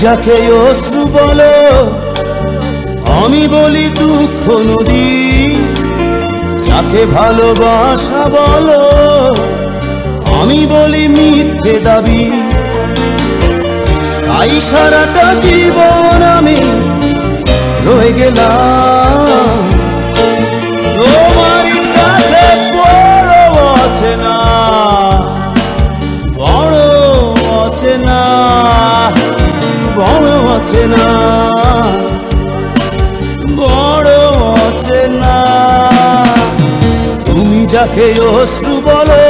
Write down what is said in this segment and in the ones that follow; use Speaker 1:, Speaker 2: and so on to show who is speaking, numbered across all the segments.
Speaker 1: যাকে অশ্রু বলো আমি বলি দুঃখ নদী, যাকে ভালোবাসা বলো আমি বলি মিথ্যে দাবি। তাই সারাটা জীবন আমি রয়ে গেলাম তোমার কাছে বড় অচেনা, বড় অচেনা, বড় অচেনা, বড় অচেনা। তুমি যাকে অশ্রু বলো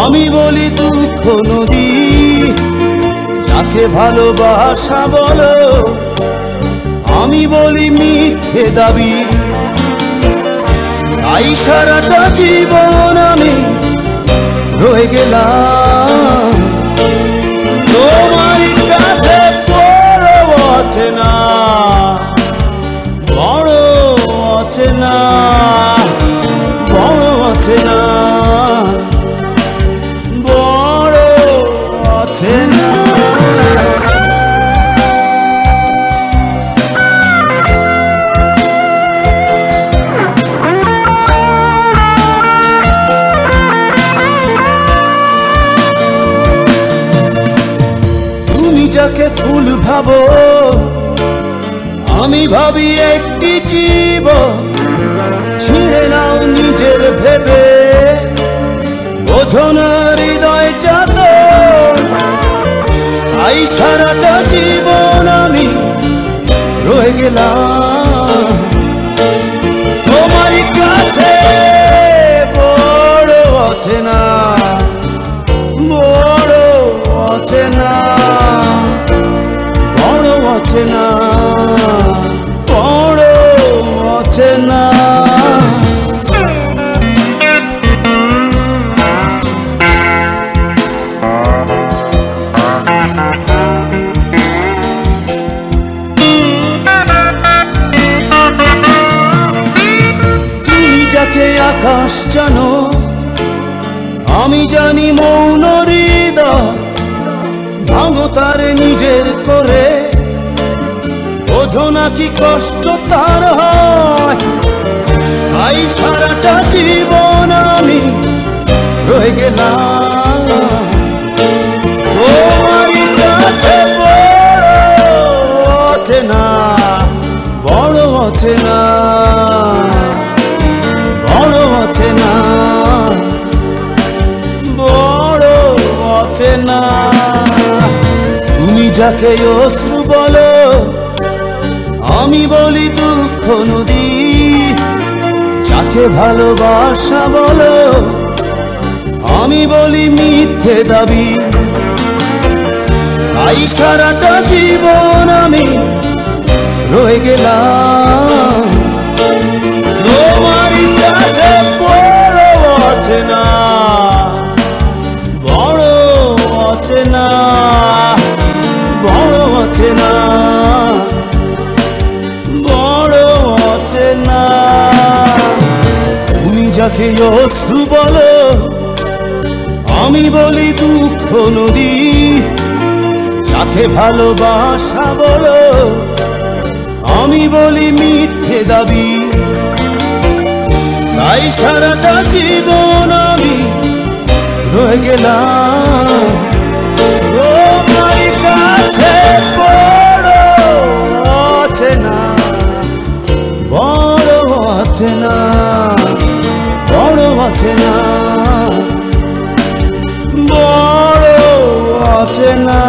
Speaker 1: আমি বলি দুঃখ নদী, যাকে ভালোবাসা বলো আমি বলি মিথ্যে দাবি। তাই সারাটা জীবন আমি রয়ে গেলাম তোমার কাছে বড় অচেনা, বড় অচেনা, বড় অচেনা, বড় অচেনা। যাকে ফুল ভাবো আমি ভাবি একটি জীব, ছিঁড়ে নাও নিজের ভেবে, বোঝো না হৃদয় চাঁদ। তাই সারাটা জীবন আমি রয়ে গেলাম তোমার কাছে বড় অচেনা, বড় অচেনা, বড় অচেনা, বড় অচেনা। তুমি যাকে আকাশ জানো আমি জানি মৌন হৃদয়, ভাঙো তার নিজের করে, বোঝো না কি কষ্ট তার হয়। তাই সারাটা জীবন আমি রয়ে গেলাম তোমার কাছে বড় অচেনা, বড় অচেনা, বড় অচেনা, বড় অচেনা। তুমি যাকে অশ্রু বলো আমি বলি দুঃখ নদী, যাকে ভালোবাসা বলো আমি বলি মিথ্যে দাবি। তাই সারাটা জীবন আমি রয়ে গেলাম তোমার কাছে বড় অচেনা, বড় অচেনা, বড় অচেনা, বড় অচেনা। তুমি যাকে অশ্রু বলো আমি বলি দুঃখ নদী, যাকে ভালোবাসা বলো আমি বলি মিথ্যে দাবি। তাই সারাটা জীবন আমি রয়ে গেলাম তোমার কাছে বড় অচেনা, বড় অচেনা, বড় অচেনা, বড় অচেনা।